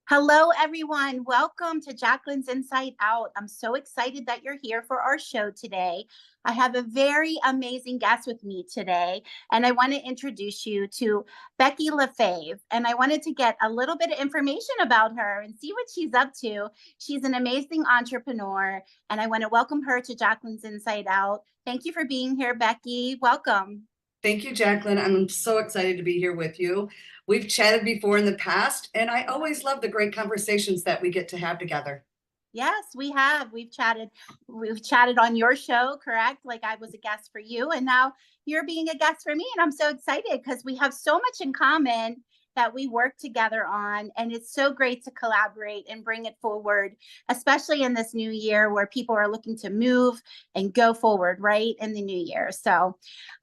Hello, everyone. Welcome to Jacqueline's Inside Out. I'm so excited that you're here for our show today. I have a very amazing guest with me today, and I want to introduce you to Becky LaFave. And I wanted to get a little bit of information about her and see what she's up to. She's an amazing entrepreneur, and I want to welcome her to Jacqueline's Inside Out. Thank you for being here, Becky. Welcome. Thank you, Jacqueline. I'm so excited to be here with you. We've chatted before in the past, and I always love the great conversations that we get to have together. Yes, we have. We've chatted. We've chatted on your show, correct? Like I was a guest for you, and now you're being a guest for me. And I'm so excited because we have so much in common that we work together on. And it's so great to collaborate and bring it forward, especially in this new year where people are looking to move and go forward, right? In the new year. So,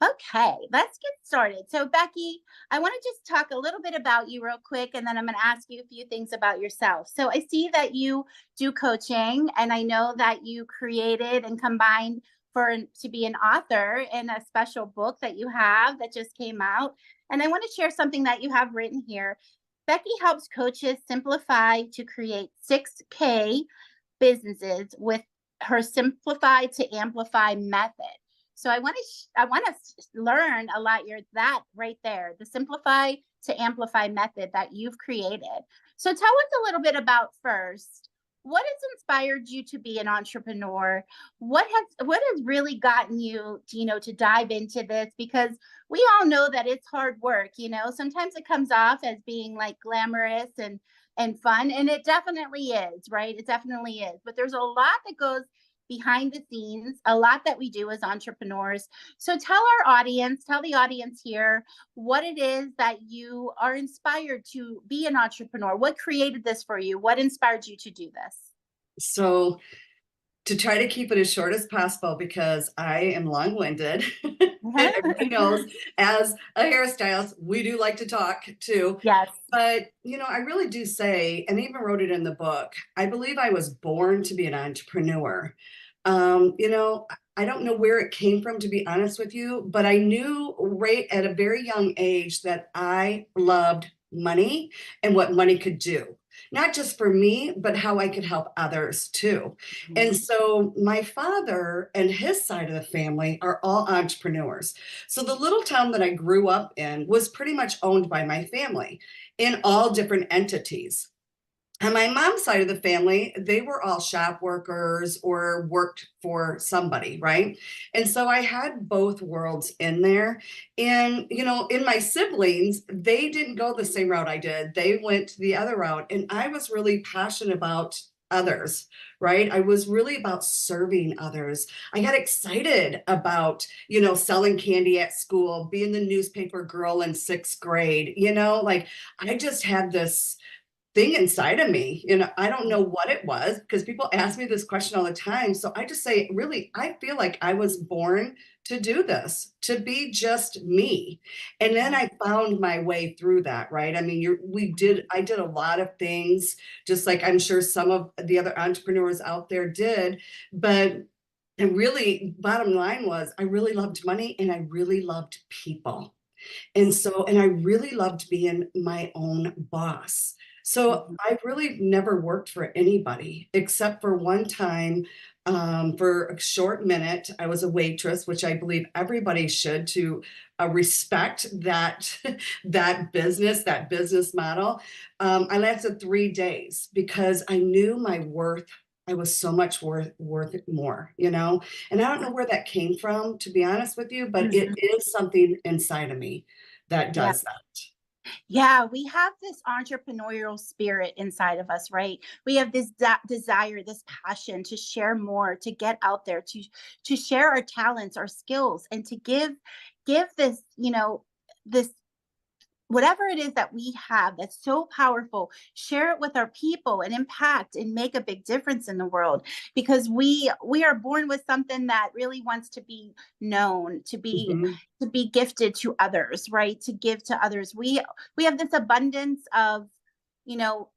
okay, let's get started. So, Becky, I want to just talk a little bit about you real quick, and then I'm going to ask you a few things about yourself. So, I see that you do coaching, and I know that you created and combined to be an author in a special book that you have that just came out. And I want to share something that you have written here. Becky helps coaches simplify to create 6K businesses with her simplify to amplify method. So I want to learn a lot your that right there, the simplify to amplify method that you've created. So tell us a little bit about first, what has inspired you to be an entrepreneur? What has really gotten you, to dive into this? Because we all know that it's hard work. Sometimes it comes off as being like glamorous and fun, and it definitely is, right? It definitely is. But there's a lot that goes behind the scenes, a lot that we do as entrepreneurs. So tell the audience here what it is that you are inspired to be an entrepreneur. What created this for you? What inspired you to do this? So, to try to keep it as short as possible, because I am long-winded, and everybody knows as a hairstylist, we do like to talk too. Yes. But, I really do say, and I even wrote it in the book, I believe I was born to be an entrepreneur. I don't know where it came from, to be honest with you, but I knew right at a very young age that I loved money and what money could do. Not just for me, but how I could help others too. And Mhm. so my father and his side of the family are all entrepreneurs. So the little town that I grew up in was pretty much owned by my family in all different entities. On my mom's side of the family, they were all shop workers or worked for somebody, right? And so I had both worlds in there. And, in my siblings, they didn't go the same route I did. They went the other route. And I was really passionate about others, right? I was really about serving others. I got excited about, selling candy at school, being the newspaper girl in sixth grade, like I just had this thing inside of me. I don't know what it was because people ask me this question all the time. So I just say, really, I feel like I was born to do this, to be just me. And then I found my way through that, right? I mean, I did a lot of things, just like I'm sure some of the other entrepreneurs out there did. But and really, bottom line was, I really loved money and I really loved people. And I really loved being my own boss. So Mhm. I've really never worked for anybody except for one time, for a short minute. I was a waitress, which I believe everybody should to respect that that business model. I lasted 3 days because I knew my worth. I was so much worth it more, and I don't know where that came from, to be honest with you, but it Mhm. is something inside of me that Yeah. does that. Yeah, we have this entrepreneurial spirit inside of us, right? We have this desire, this passion to share more, to get out there, to share our talents, our skills, and to give this, this whatever it is that we have that's so powerful, share it with our people and impact and make a big difference in the world, because we are born with something that really wants to be known, Mhm. to be gifted to others, right? To give to others. We have this abundance of,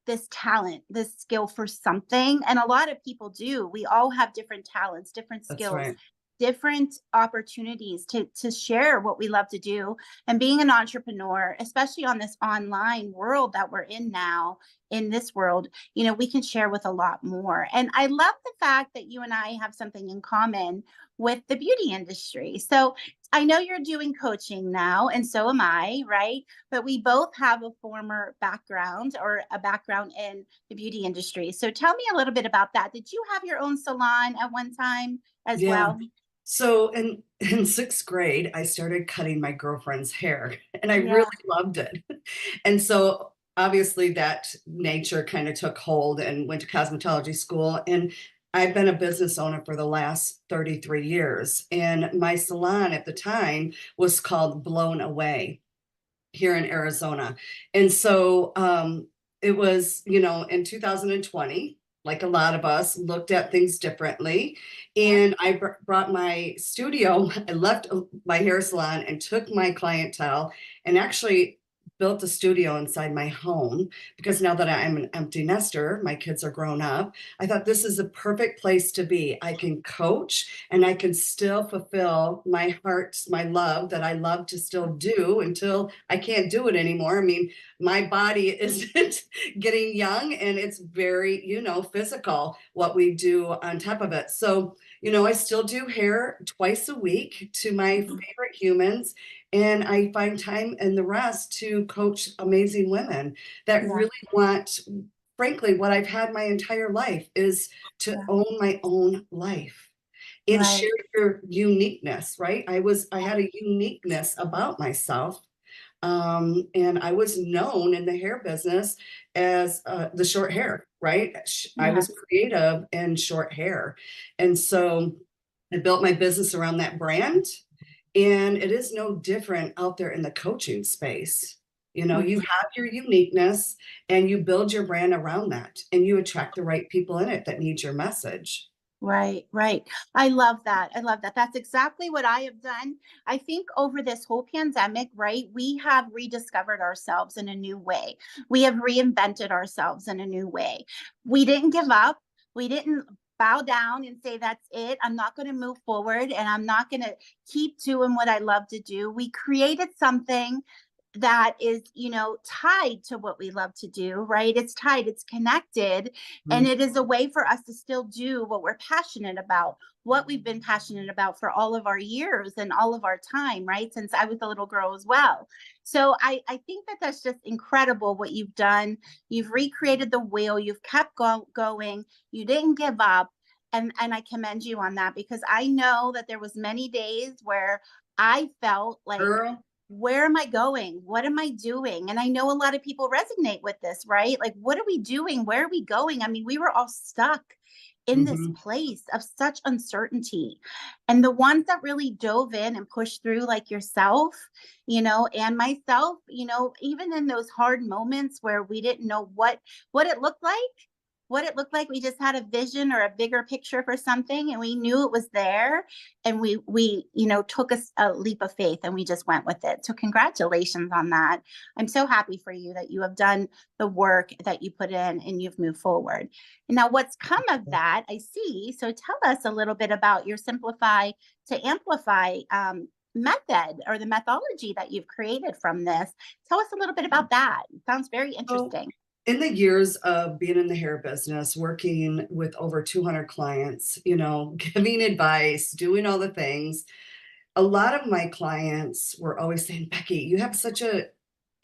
this talent, this skill for something, and a lot of people do. We all have different talents, different That's skills. right. different opportunities to share what we love to do. And being an entrepreneur, especially on this online world that we're in now, in this world, we can share with a lot more. And I love the fact that you and I have something in common with the beauty industry. So I know you're doing coaching now, and so am I, right? But we both have a former background, or a background in the beauty industry. So tell me a little bit about that. Did you have your own salon at one time as Yeah. well? So in sixth grade, I started cutting my girlfriend's hair, and I really Yeah. loved it. And so obviously that nature kind of took hold, and went to cosmetology school. And I've been a business owner for the last 33 years. And my salon at the time was called Blown Away here in Arizona. And so it was, in 2020, like a lot of us looked at things differently. Yeah. And I brought my studio, I left my hair salon and took my clientele and actually built a studio inside my home, because now that I'm an empty nester, my kids are grown up. I thought this is a perfect place to be. I can coach and I can still fulfill my heart, my love that I love to still do until I can't do it anymore. I mean, my body isn't getting young, and it's very, physical what we do on top of it. So, I still do hair twice a week to my favorite humans, and I find time and the rest to coach amazing women that Yeah. really want, frankly, what I've had my entire life is to Yeah. own my own life and Right. share your uniqueness, right? I had a uniqueness about myself. And I was known in the hair business as the short hair, right? I Yeah. was creative in short hair. And so I built my business around that brand. And it is no different out there in the coaching space. You Mhm. have your uniqueness, and you build your brand around that, and you attract the right people in it that need your message. Right, right. I love that. I love that. That's exactly what I have done. I think over this whole pandemic, right, we have rediscovered ourselves in a new way. We have reinvented ourselves in a new way. We didn't give up. We didn't bow down and say, that's it. I'm not going to move forward, and I'm not going to keep doing what I love to do. We created something that is, tied to what we love to do, right? It's tied, it's connected, and Mhm. it is a way for us to still do what we're passionate about, what we've been passionate about for all of our years and all of our time, right? Since I was a little girl as well. So I think that that's just incredible what you've done. You've recreated the wheel, you've kept going, you didn't give up. And I commend you on that, because I know that there was many days where I felt like, Girl. where am I going? What am I doing? And I know a lot of people resonate with this, right? Like, what are we doing? Where are we going? I mean, we were all stuck in this Mhm. place of such uncertainty. And the ones that really dove in and pushed through, like yourself, and myself, even in those hard moments where we didn't know what it looked like, we just had a vision or a bigger picture for something, and we knew it was there, and we took a leap of faith, and we just went with it. So congratulations on that. I'm so happy for you that you have done the work that you put in, and you've moved forward. And now what's come of that, I see. So tell us a little bit about your Simplify to Amplify method, or the methodology that you've created from this. Tell us a little bit about that. It sounds very So, interesting. in the years of being in the hair business, working with over 200 clients, giving advice, doing all the things, a lot of my clients were always saying, Becky, you have such a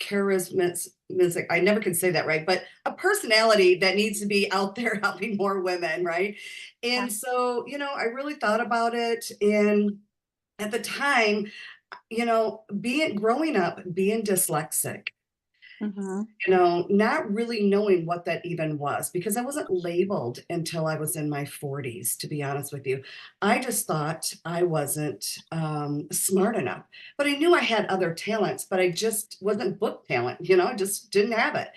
charismatic, I never can say that right, but a personality that needs to be out there helping more women, right? Yeah. And so, I really thought about it. And at the time, being growing up, being dyslexic, Hmm. not really knowing what that even was, because I wasn't labeled until I was in my 40s, to be honest with you. I just thought I wasn't smart enough, but I knew I had other talents, but I just wasn't book talent, I just didn't have it.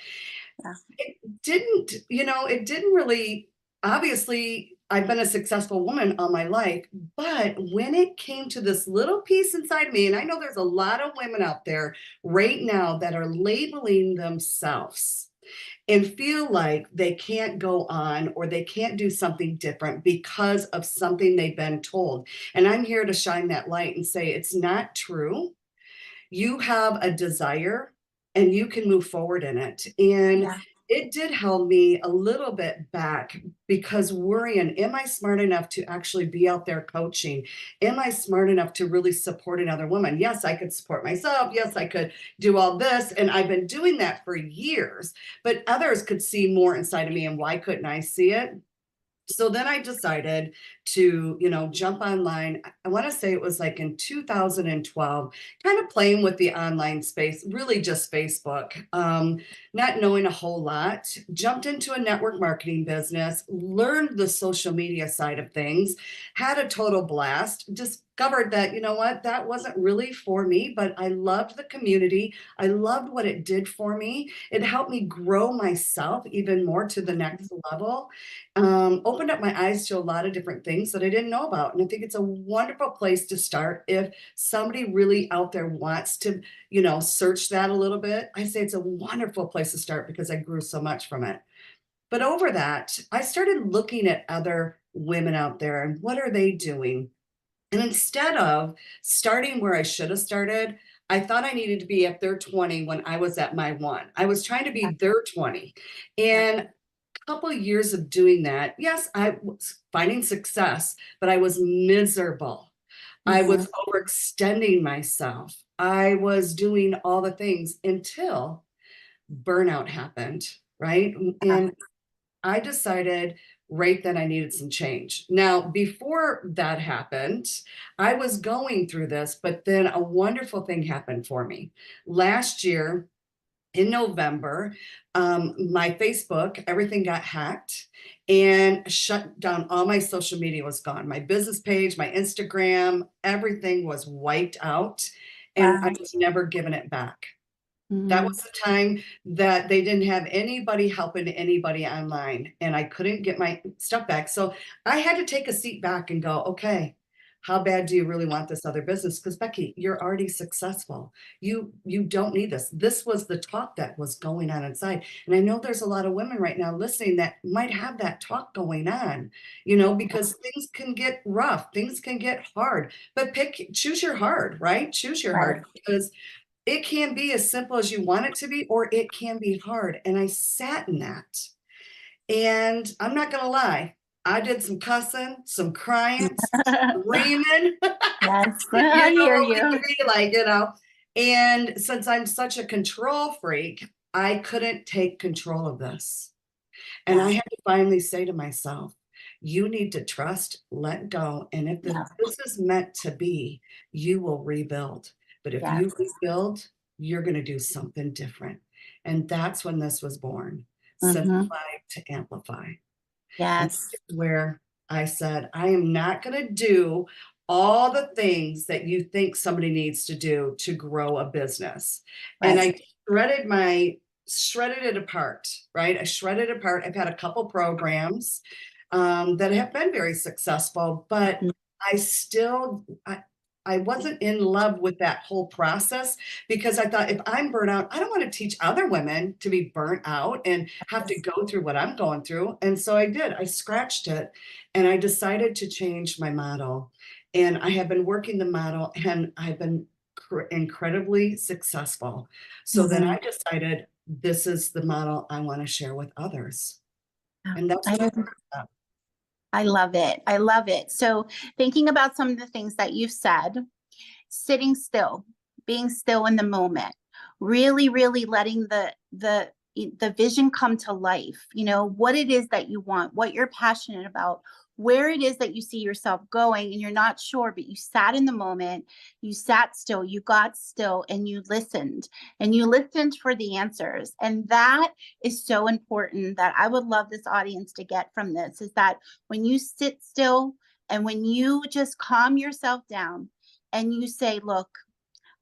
Yeah. It didn't really, obviously, I've been a successful woman all my life, but when it came to this little piece inside me, and I know there's a lot of women out there right now that are labeling themselves. and feel like they can't go on or they can't do something different because of something they've been told. And I'm here to shine that light and say it's not true. You have a desire and you can move forward in it. And Yeah. it did hold me a little bit back because worrying, am I smart enough to actually be out there coaching? Am I smart enough to really support another woman? Yes, I could support myself. Yes, I could do all this. And I've been doing that for years, but others could see more inside of me. And why couldn't I see it? So then I decided to, jump online. I want to say it was like in 2012, kind of playing with the online space, really just Facebook, not knowing a whole lot. Jumped into a network marketing business, learned the social media side of things, had a total blast. Discovered that, you know what, that wasn't really for me, but I loved the community. I loved what it did for me. It helped me grow myself even more to the next level. Opened up my eyes to a lot of different things that I didn't know about. And I think it's a wonderful place to start if somebody really out there wants to, search that a little bit. I say it's a wonderful place to start because I grew so much from it. But over that, I started looking at other women out there and what are they doing? And instead of starting where I should have started, I thought I needed to be at their 20 when I was at my one. I was trying to Yeah. be their 20. Yeah. And couple years of doing that, yes, I was finding success, but I was miserable. I Mhm. was overextending myself. I was doing all the things until burnout happened, right? Yeah. And I decided right then I needed some change. Now, before that happened, I was going through this, but then a wonderful thing happened for me. Last year, in November, my Facebook, everything got hacked and shut down. All my social media was gone. My business page, my Instagram, everything was wiped out. And I Wow. was never given it back. That Mhm. was the time that they didn't have anybody helping anybody online, and I couldn't get my stuff back. So I had to take a seat back and go, okay, how bad do you really want this other business? Because Becky, you're already successful. You don't need this. This was the talk that was going on inside. And I know there's a lot of women right now listening that might have that talk going on, because things can get rough, things can get hard. But choose your hard, right? Choose your Right. hard because it can be as simple as you want it to be, or it can be hard. And I sat in that. And I'm not going to lie, I did some cussing, some crying, some screaming. Yes, You I know hear what we you. can be like. And since I'm such a control freak, I couldn't take control of this. And I Yeah. had to finally say to myself, you need to trust, let go. And if Yeah. this is meant to be, you will rebuild. But if Yes. you rebuild, you're going to do something different. And that's when this was born, Mhm. simplify to amplify. And Yes. this is where I said, I am not going to do all the things that you think somebody needs to do to grow a business. And Right. I shredded it apart, right? I shredded it apart. I've had a couple programs that have been very successful, but Mhm. I still, I wasn't in love with that whole process because I thought if I'm burnt out, I don't want to teach other women to be burnt out and have to Yes. go through what I'm going through. And so I did. I scratched it and I decided to change my model. And I have been working the model and I've been incredibly successful. So then Mhm. I decided this is the model I want to share with others. Yeah. And that's I what we're about. I love it. I love it. So thinking about some of the things that you've said, sitting still, being still in the moment, really, really letting the vision come to life, what it is that you want, what you're passionate about, where it is that you see yourself going and you're not sure, but you sat in the moment, you sat still, you got still and you listened for the answers. And that is so important that I would love this audience to get from this is that when you sit still and when you just calm yourself down and you say, look,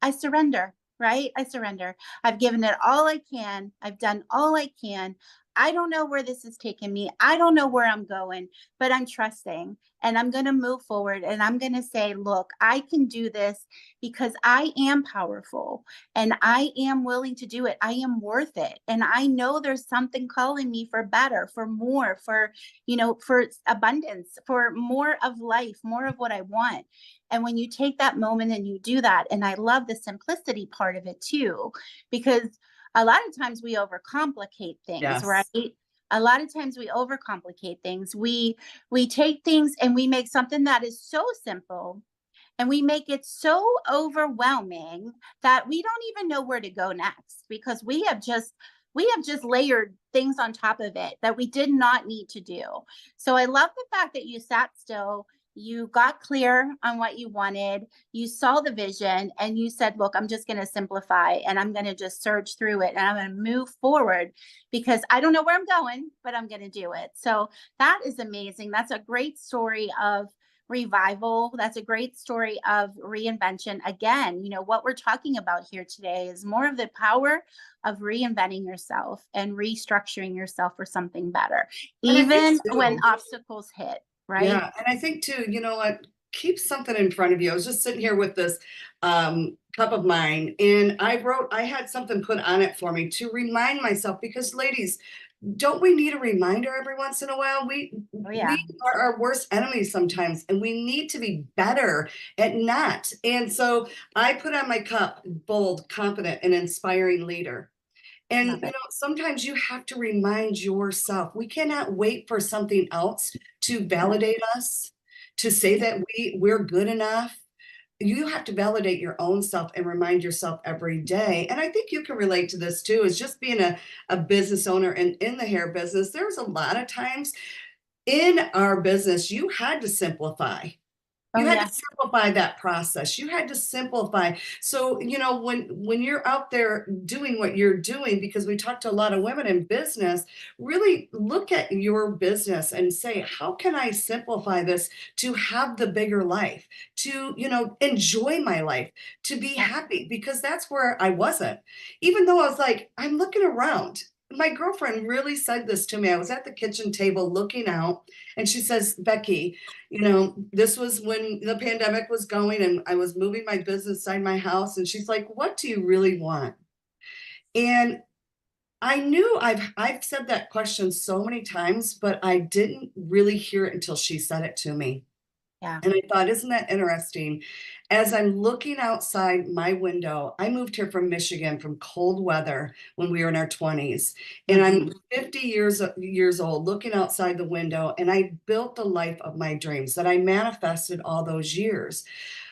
I surrender, right? I surrender. I've given it all I can. I've done all I can. I don't know where this is taking me. I don't know where I'm going, but I'm trusting and I'm going to move forward and I'm going to say, look, I can do this because I am powerful and I am willing to do it. I am worth it. And I know there's something calling me for better, for more, for, for abundance, for more of life, more of what I want. And when you take that moment and you do that, and I love the simplicity part of it too, because a lot of times we overcomplicate things, right? Yes. A lot of times we overcomplicate things. We take things and we make something that is so simple and we make it so overwhelming that we don't even know where to go next because we have just layered things on top of it that we did not need to do. So I love the fact that you sat still, you got clear on what you wanted, you saw the vision, and you said, look, I'm just going to simplify and I'm going to just surge through it and I'm going to move forward because I don't know where I'm going, but I'm going to do it. So that is amazing. That's a great story of revival. That's a great story of reinvention. Again, what we're talking about here today is more of the power of reinventing yourself and restructuring yourself for something better, And I think even when too, obstacles hit, right? yeah, and I think too, you know what? Keep something in front of you. I was just sitting here with this cup of mine, and I had something put on it for me to remind myself because, ladies, don't we need a reminder every once in a while? Oh, We yeah. are our worst enemies sometimes, and we need to be better at not. And so I put on my cup, bold, confident, and inspiring leader. And Love it. sometimes you have to remind yourself. We cannot wait for something else to No. validate us, to say that we're good enough. You have to validate your own self and remind yourself every day. And I think you can relate to this too, is just being a business owner and in the hair business. There's a lot of times in our business, you had to simplify. Oh, You had to yes. simplify that process. You had to simplify. So, when you're out there doing what you're doing, because we talk to a lot of women in business, really look at your business and say, how can I simplify this to have the bigger life, to, enjoy my life, to be Yeah. happy? Because that's where I wasn't. Even though I was like, I'm looking around. My girlfriend really said this to me. I was at the kitchen table looking out, and she says, Becky, this was when the pandemic was going and I was moving my business side my house. And she's like, what do you really want? And I knew I've said that question so many times, but I didn't really hear it until she said it to me. Yeah. And I thought, isn't that interesting? As I'm looking outside my window, I moved here from Michigan from cold weather when we were in our 20s. And I'm Hmm. 50 years old looking outside the window, and I built the life of my dreams that I manifested all those years.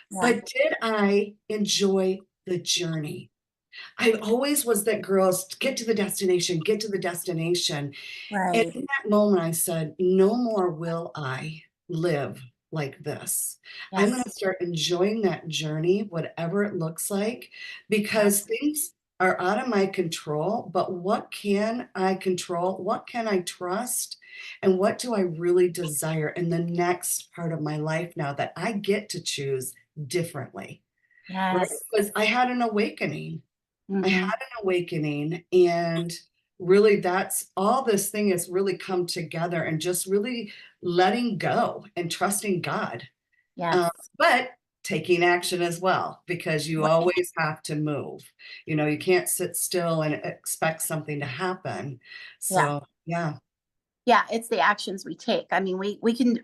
Yeah. But did I enjoy the journey? I always was that girl, get to the destination, get to the destination. And Right. in that moment, I said, no more will I live like this. I'm going to Yes. start enjoying that journey, whatever it looks like, Yep. because things are out of my control. But what can I control? What can I trust? And what do I really desire in the next part of my life now that I get to choose differently? Right? Yes. Because I had an awakening. I had Hmm. an awakening, and really that's all this thing has really come together and just really letting go and trusting God. Yes. Uh, but taking action as well, because you Right. always have to move. You can't sit still and expect something to happen. Yeah. So, yeah, Yeah, it's the actions we take. I mean, we can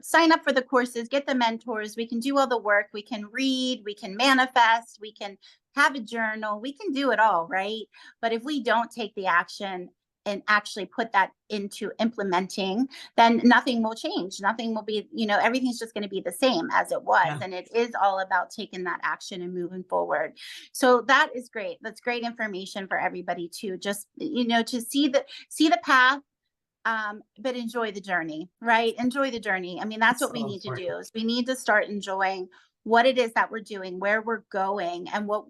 sign up for the courses, get the mentors, we can do all the work, we can read, we can manifest, we can have a journal, we can do it all, right? But if we don't take the action and actually put that into implementing, then nothing will change. Nothing will be, everything's just going to be the same as it was. yeah, And it is all about taking that action and moving forward. So that is great. That's great information for everybody to just, to see the path, but enjoy the journey, right? Enjoy the journey. I mean, that's what we so need to important. do is we need to start enjoying what it is that we're doing, where we're going, and what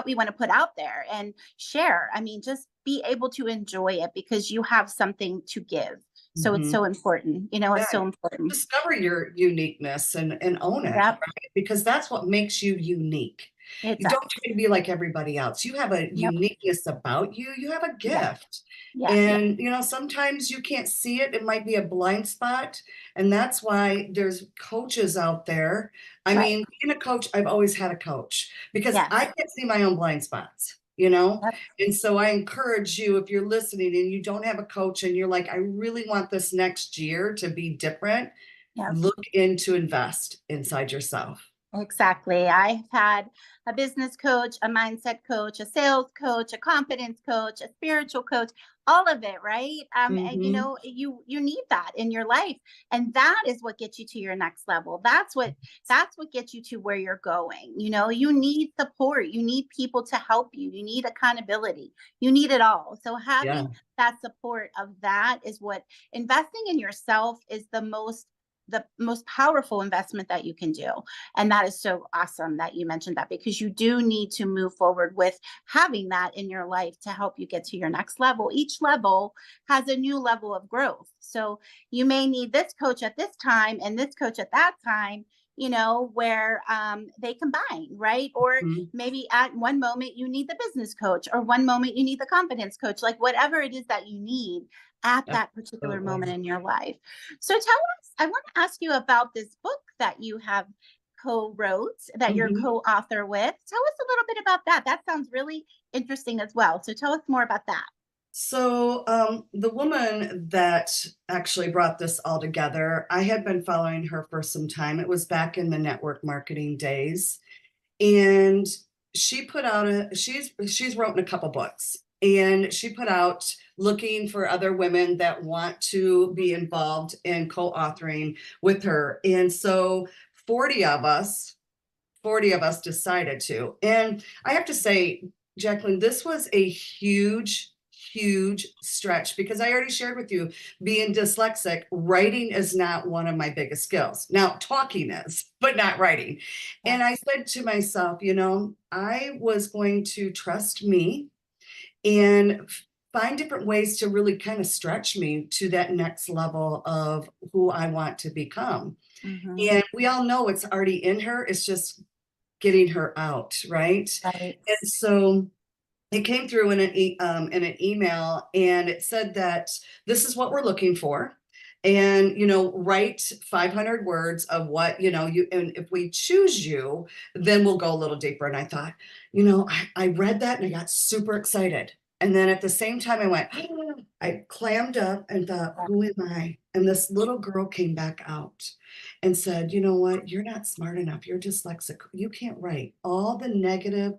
we want to put out there and share. I mean, just be able to enjoy it because you have something to give. So it's Mhm. so important. Yeah, It's so important. discover your uniqueness and own it, Yep. right? Because that's what makes you unique. It You don't does. try to be like everybody else. You have a Nope. uniqueness about you. You have a Yeah. gift. Yeah. Yeah. And, sometimes you can't see it. It might be a blind spot. And that's why there's coaches out there. I Right. mean, being a coach, I've always had a coach because I Yes. can't see my own blind spots. Yep. And so I encourage you, if you're listening and you don't have a coach and you're like, I really want this next year to be different, Yep. look into invest inside yourself. Exactly. I've had a business coach, a mindset coach, a sales coach, a confidence coach, a spiritual coach, all of it, right? And Hmm. you need that in your life. And that is what gets you to your next level. That's what gets you to where you're going. You need support. You need people to help you. You need accountability. You need it all. So Yeah. having that support of that is what investing in yourself is the most powerful investment that you can do. And that is so awesome that you mentioned that, because you do need to move forward with having that in your life to help you get to your next level. Each level has a new level of growth. So you may need this coach at this time and this coach at that time, where they combine, right? Or Mhm. maybe at one moment you need the business coach, or one moment you need the confidence coach, like whatever it is that you need at that particular moment Absolutely. in your life. So tell us, I want to ask you about this book that you have co-wrote, that you're Mhm. co-author with. Tell us a little bit about that. That sounds really interesting as well. So tell us more about that. So, the woman that actually brought this all together, I had been following her for some time. It was back in the network marketing days, and she's written a couple books, and she put out looking for other women that want to be involved in co-authoring with her. And so 40 of us 40 of us decided to. And I have to say, Jacqueline, this was a huge, huge stretch because I already shared with you, being dyslexic, writing is not one of my biggest skills. Now, talking is, but not writing. And I Yes. said to myself, I was going to trust me and find different ways to really kind of stretch me to that next level of who I want to become. Mm-hmm. And we all know it's already in her. It's just getting her out, right? Right. And so it came through in an email, and it said that this is what we're looking for. And write 500 words of what you, and if we choose you, then we'll go a little deeper. And I thought, I read that and I got super excited. And then at the same time, I went, I clammed up and thought, who am I? And this little girl came back out and said, you know what? You're not smart enough. You're dyslexic. You can't write. All the negative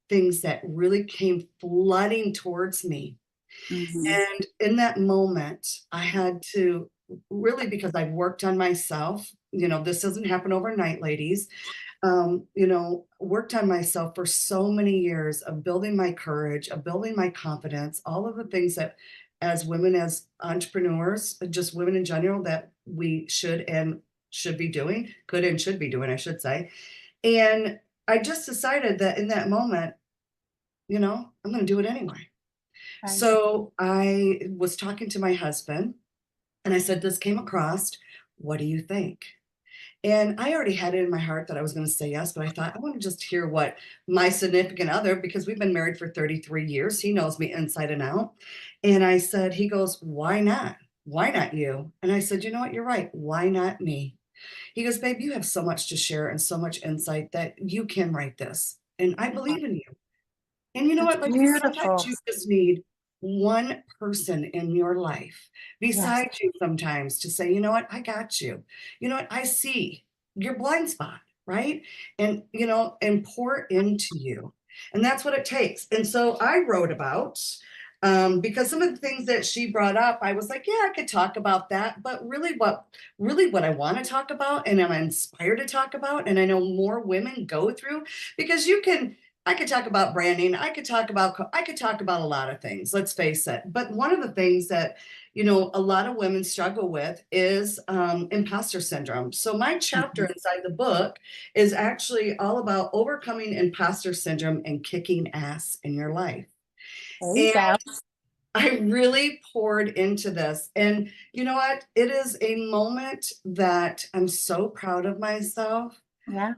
things that really came flooding towards me. Mm-hmm. And in that moment, I had to really, because I've worked on myself, this doesn't happen overnight, ladies. Worked on myself for so many years of building my courage, of building my confidence, all of the things that as women, as entrepreneurs, just women in general, that we should be doing, could and should be doing, I should say. And I just decided that in that moment, I'm going to do it anyway. Right. So I was talking to my husband and I said, this came across. What do you think? And I already had it in my heart that I was going to say yes, but I thought I want to just hear what my significant other, because we've been married for 33 years, he knows me inside and out. And I said, he goes, why not? Why not you? And I said, you know what? You're right. Why not me? He goes, babe, you have so much to share and so much insight that you can write this. And I Yeah. believe in you. And you know That's what, ladies? Sometimes beautiful. you just need one person in your life Yes. beside you sometimes to say, you know what, I got you. You know what, I see your blind spot, right? And pour into you. And that's what it takes. And so I wrote about, because some of the things that she brought up, I was like, yeah, I could talk about that. But really what I want to talk about and I'm inspired to talk about, and I know more women go through, because I could talk about branding. I could talk about a lot of things, let's face it. But one of the things that, a lot of women struggle with is imposter syndrome. So my chapter Mhm. inside the book is actually all about overcoming imposter syndrome and kicking ass in your life. There you And go. I really poured into this. And you know what? It is a moment that I'm so proud of myself. Yes.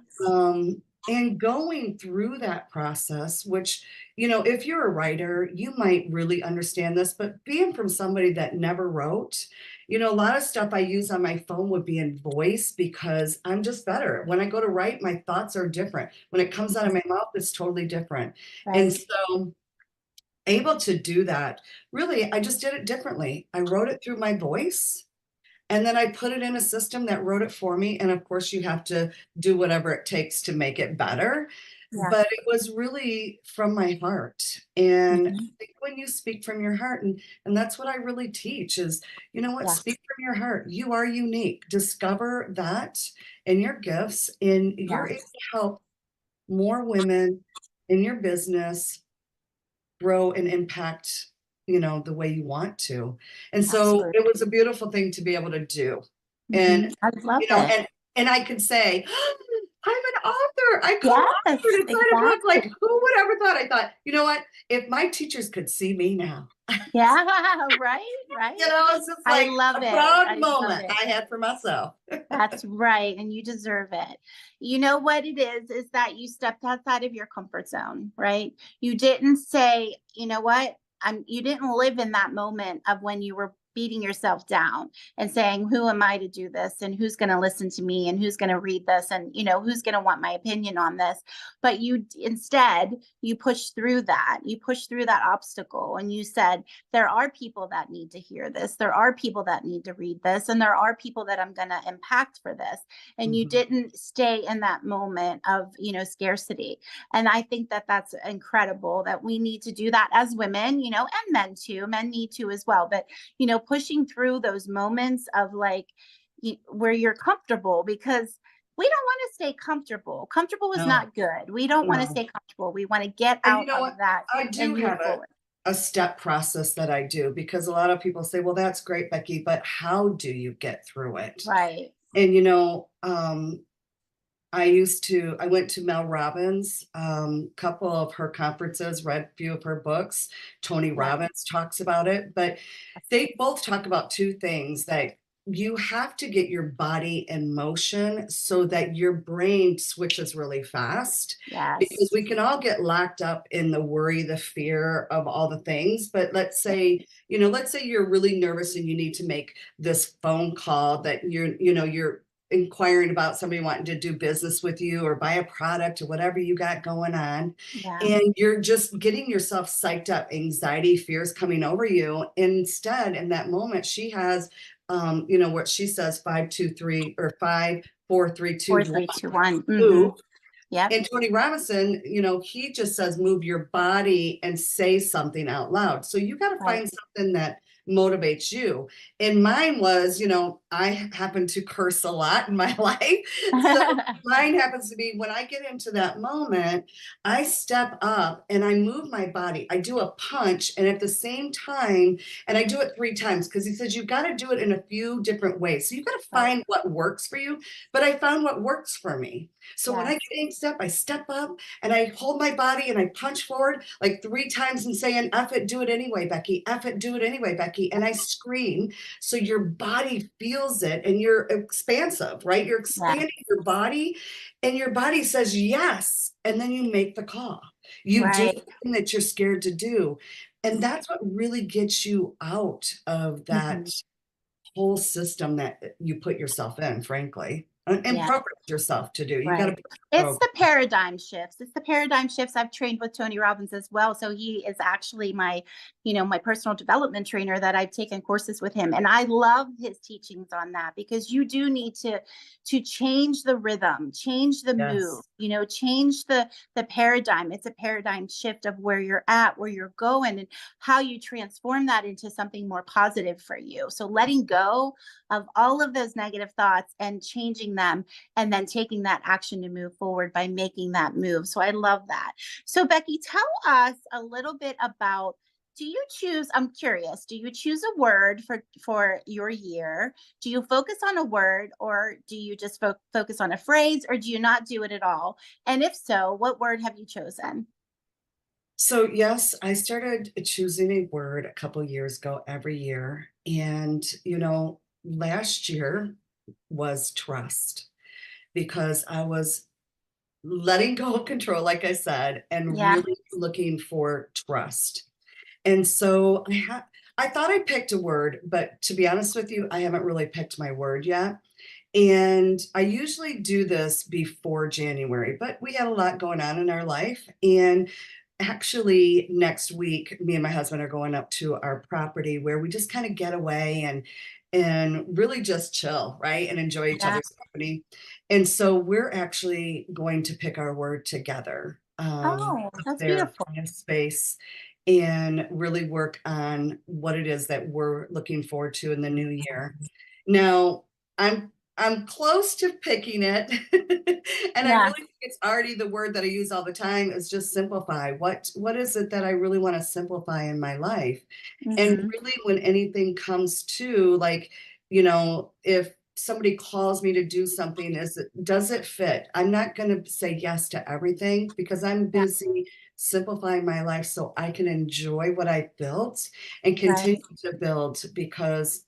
And going through that process, which, if you're a writer, you might really understand this, but being from somebody that never wrote, a lot of stuff I use on my phone would be in voice because I'm just better. When I go to write, my thoughts are different. When it comes out of my mouth, it's totally different. And Right. so, able to do that, really, I just did it differently. I wrote it through my voice. And then I put it in a system that wrote it for me. And of course, you have to do whatever it takes to make it better. Yeah. But it was really from my heart. And I Mhm. think when you speak from your heart, and that's what I really teach is, speak Yes. from your heart. You are unique. Discover that in your gifts, and you're able Yes. to help more women in your business grow and impact, the way you want to. And so Absolutely. it was a beautiful thing to be able to do. And, I love you know, it. and and I could say, I'm an author. I Yes, co-authored inside a book. Like, exactly. who would ever thought? I thought, you know what? If my teachers could see me now, Yeah, right, right. it's just I like love a it. proud I love moment it. I had for myself. That's right, and you deserve it. You know what it is that you stepped outside of your comfort zone, right? You didn't say, "You know what? You didn't live in that moment of when you were beating yourself down and saying, "Who am I to do this? And who's going to listen to me? And who's going to read this? And who's going to want my opinion on this?" But instead, you pushed through that. You pushed through that obstacle and you said, there are people that need to hear this. There are people that need to read this. And there are people that I'm going to impact for this. And you Mhm. didn't stay in that moment of, scarcity. And I think that that's incredible that we need to do that as women, and men too. Men need to as well. But, pushing through those moments of like where you're comfortable because we don't want to stay comfortable. Comfortable is No, not good. We don't want to no. stay comfortable. We want to get And you out know of what? that I do and move have a forward. a step process that I do because a lot of people say, well, that's great, Becky, but how do you get through it? Right. And I went to Mel Robbins, couple of her conferences, read a few of her books. Tony Yeah. Robbins talks about it, but they both talk about two things that you have to get your body in motion so that your brain switches really fast because Yes. we can all get locked up in the worry, the fear of all the things. But let's say you're really nervous and you need to make this phone call that you're inquiring about somebody wanting to do business with you or buy a product or whatever you got going on. Yeah. And you're just getting yourself psyched up, anxiety, fears coming over you. Instead, in that moment, she has, what she says, 5, 2, 3, or 5, 4, 3, 2, Four, 1, three, two, one. move. Yep. And Tony Robinson, he just says move your body and say something out loud. So you got to Right. find something that motivates you. And mine was, I happen to curse a lot in my life. So mine happens to be when I get into that moment, I step up and I move my body. I do a punch and at the same time, and I do it 3 times because he says you got to do it in a few different ways. So you got to Right. find what works for you. But I found what works for me. So when I Yes. get amped up, I step up and I hold my body and I punch forward like 3 times and saying, F it, do it anyway, Becky. F it, do it anyway, Becky. And I scream. So your body feels it and you're expansive, right? You're Yeah. expanding your body and your body says yes. And then you make the call. You do Right. something that you're scared to do. And that's what really gets you out of that Mhm. whole system that you put yourself in, frankly, and Yeah. program yourself to do. You got to Right. put a It's program. the paradigm shifts. It's the paradigm shifts. I've trained with Tony Robbins as well. So he is actually my personal development trainer that I've taken courses with him. And I love his teachings on that because you do need to change the rhythm, change the move, Yes. change the paradigm. It's a paradigm shift of where you're at, where you're going, and how you transform that into something more positive for you. So letting go of all of those negative thoughts and changing them and then taking that action to move forward by making that move. So I love that. So Becky, tell us a little bit about, I'm curious, do you choose a word for your year? Do you focus on a word or do you just focus on a phrase or do you not do it at all? And if so, what word have you chosen? So yes, I started choosing a word a couple years ago every year. And, last year was trust because I was letting go of control, like I said, and Yeah. really looking for trust. And so I thought I picked a word, but to be honest with you, I haven't really picked my word yet. And I usually do this before January, but we had a lot going on in our life. And actually, next week, me and my husband are going up to our property where we just kind of get away and really just chill, right? And enjoy each Yeah. other's company. And so we're actually going to pick our word together Oh, up that's there beautiful. in space and really work on what it is that we're looking forward to in the new year. Now, I'm I'm close to picking it. And I Yeah. really think it's already the word that I use all the time is just simplify. What is it that I really want to simplify in my life? And Hmm. really when anything comes to like, if somebody calls me to do something, does it fit? I'm not going to say yes to everything because I'm Yeah. busy simplifying my life so I can enjoy what I built and continue Right. to build because,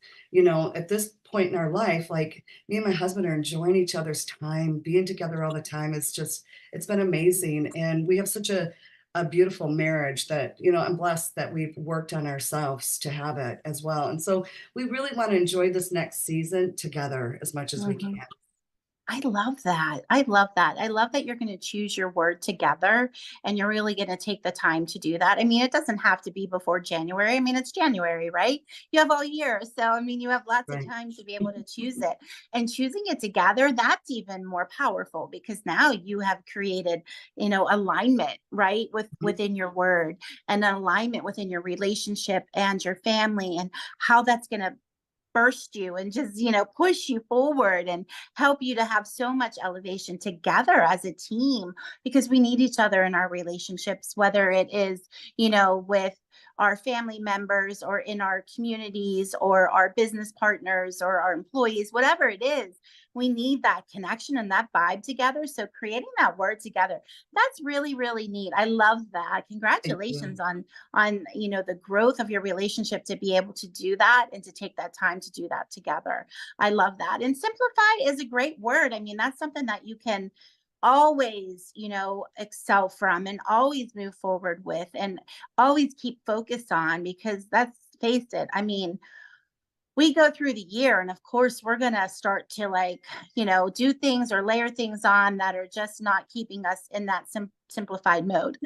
at this point in our life, like me and my husband are enjoying each other's time, being together all the time. It's been amazing. And we have such a beautiful marriage that, I'm blessed that we've worked on ourselves to have it as well. And so we really want to enjoy this next season together as much as we Hmm. can. I love that. I love that. I love that you're going to choose your word together and you're really going to take the time to do that. I mean, it doesn't have to be before January. I mean, it's January, right? You have all year. So, I mean, you have lots of Right. time to be able to choose it. And choosing it together, that's even more powerful because now you have created, alignment, right? Mhm. Within your word and alignment within your relationship and your family and how that's going to burst you and just push you forward and help you to have so much elevation together as a team because we need each other in our relationships, whether it is with our family members or in our communities or our business partners or our employees, whatever it is. We need that connection and that vibe together. So creating that word together, that's really, really neat. I love that. Thank you. Congratulations on the growth of your relationship to be able to do that and to take that time to do that together. I love that. And simplify is a great word. I mean, that's something that you can always excel from and always move forward with and always keep focused on because let's face it, I mean, we go through the year and of course we're going to start to do things or layer things on that are just not keeping us in that simplified mode.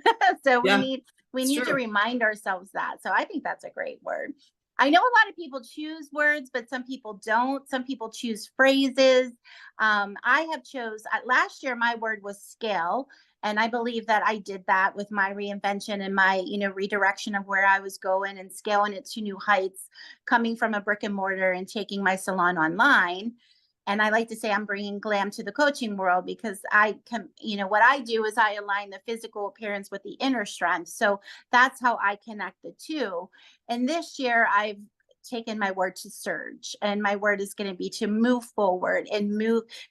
So we Yeah, need we it's need to true. remind ourselves that. So I think that's a great word. I know a lot of people choose words, but some people don't. Some people choose phrases. I have chose last year my word was scale, and I believe that I did that with my reinvention and my redirection of where I was going and scaling it to new heights, coming from a brick and mortar and taking my salon online. And I like to say I'm bringing glam to the coaching world because I can, what I do is I align the physical appearance with the inner strength. So that's how I connect the two. And this year I've taken my word to surge, and my word is going to be to move forward and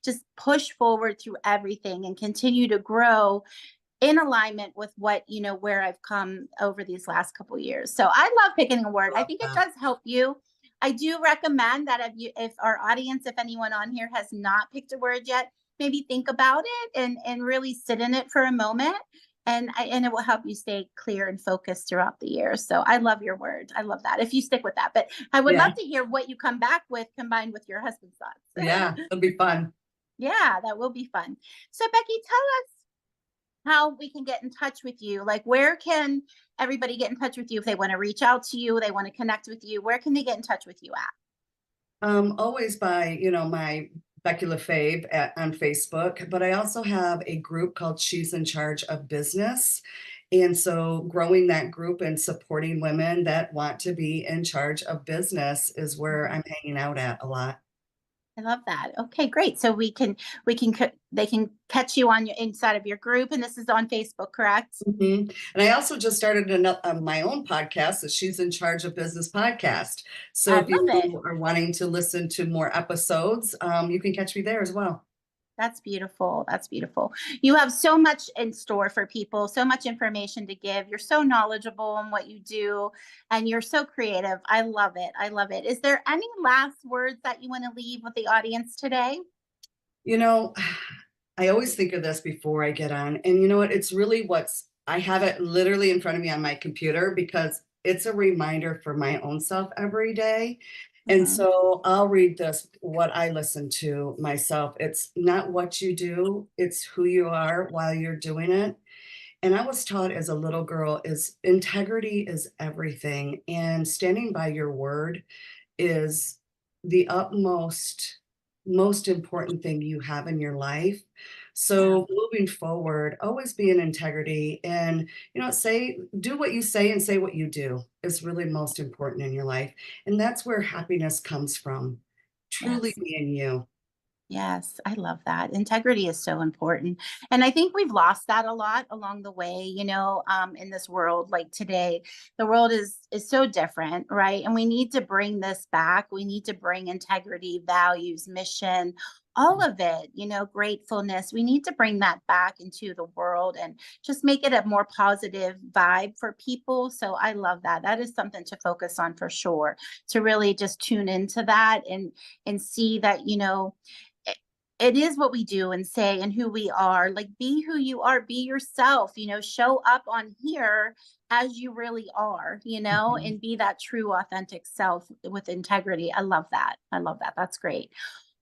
just push forward through everything and continue to grow in alignment with what where I've come over these last couple of years. So I love picking a word. I I love think it that. does help you. I do recommend that if our audience, if anyone on here has not picked a word yet, maybe think about it and really sit in it for a moment. And it will help you stay clear and focused throughout the year. So I love your word. I love that. If you stick with that, but I would Yeah. love to hear what you come back with combined with your husband's thoughts. Yeah. It'll be fun. Yeah, that will be fun. So Becky, tell us how we can get in touch with you. Like, where can everybody get in touch with you if they want to reach out to you, they want to connect with you? Where can they get in touch with you at? Always by, my Becky LaFave on Facebook, but I also have a group called She's in Charge of Business. And so growing that group and supporting women that want to be in charge of business is where Mhm. I'm hanging out at a lot. I love that. Okay, great. So they can catch you on your inside of your group, and this is on Facebook, correct? Mhm. And I also just started my own podcast, the She's in Charge of Business podcast. So I if love it. you are wanting to listen to more episodes, you can catch me there as well. That's beautiful. That's beautiful. You have so much in store for people, so much information to give. You're so knowledgeable in what you do, and you're so creative. I love it. I love it. Is there any last words that you want to leave with the audience today? You know, I always think of this before I get on. And you know what? It's really I have it literally in front of me on my computer because it's a reminder for my own self every day. And Mhm. so I'll read this, what I listen to myself. It's not what you do, it's who you are while you're doing it. And I was taught as a little girl is integrity is everything. And standing by your word is the most important thing you have in your life. Yeah. So moving forward, always be in integrity and, do what you say and say what you do is really most important in your life. And that's where happiness comes from. Truly Yes. being you. Yes, I love that. Integrity is so important. And I think we've lost that a lot along the way, in this world. Like today, the world is so different, right? And we need to bring this back. We need to bring integrity, values, mission, all of it, gratefulness. We need to bring that back into the world and just make it a more positive vibe for people. So I love that. That is something to focus on for sure, to really just tune into that and see that, it, it is what we do and say and who we are. Like, be who you are, be yourself, show up on here as you really are, Mhm. and be that true, authentic self with integrity. I love that. I love that. That's great.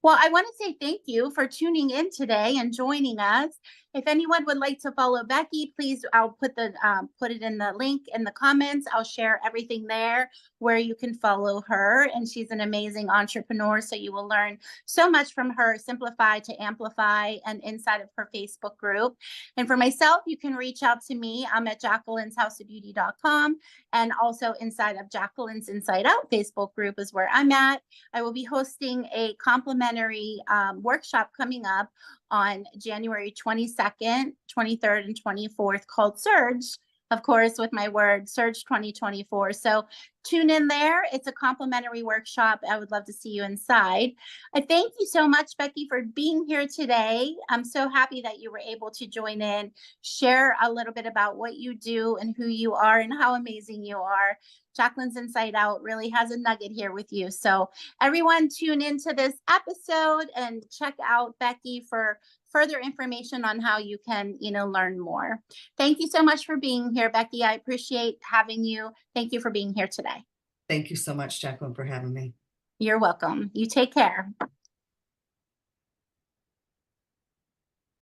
Well, I want to say thank you for tuning in today and joining us. If anyone would like to follow Becky, please, I'll put it in the link in the comments. I'll share everything there where you can follow her. And she's an amazing entrepreneur, so you will learn so much from her, Simplify to Amplify, and inside of her Facebook group. And for myself, you can reach out to me. I'm at jacqueline'shouseofbeauty.com, and also inside of Jacqueline's Inside Out Facebook group is where I'm at. I will be hosting a complimentary workshop coming up on January 22nd, 23rd, and 24th called Surge, of course, with my word Surge 2024. So tune in there. It's a complimentary workshop. I would love to see you inside. I thank you so much, Becky, for being here today. I'm so happy that you were able to join in, share a little bit about what you do and who you are and how amazing you are. Jacqueline's Inside Out really has a nugget here with you. So everyone tune into this episode and check out Becky for further information on how you can, learn more. Thank you so much for being here, Becky. I appreciate having you. Thank you for being here today. Thank you so much, Jacqueline, for having me. You're welcome. You take care.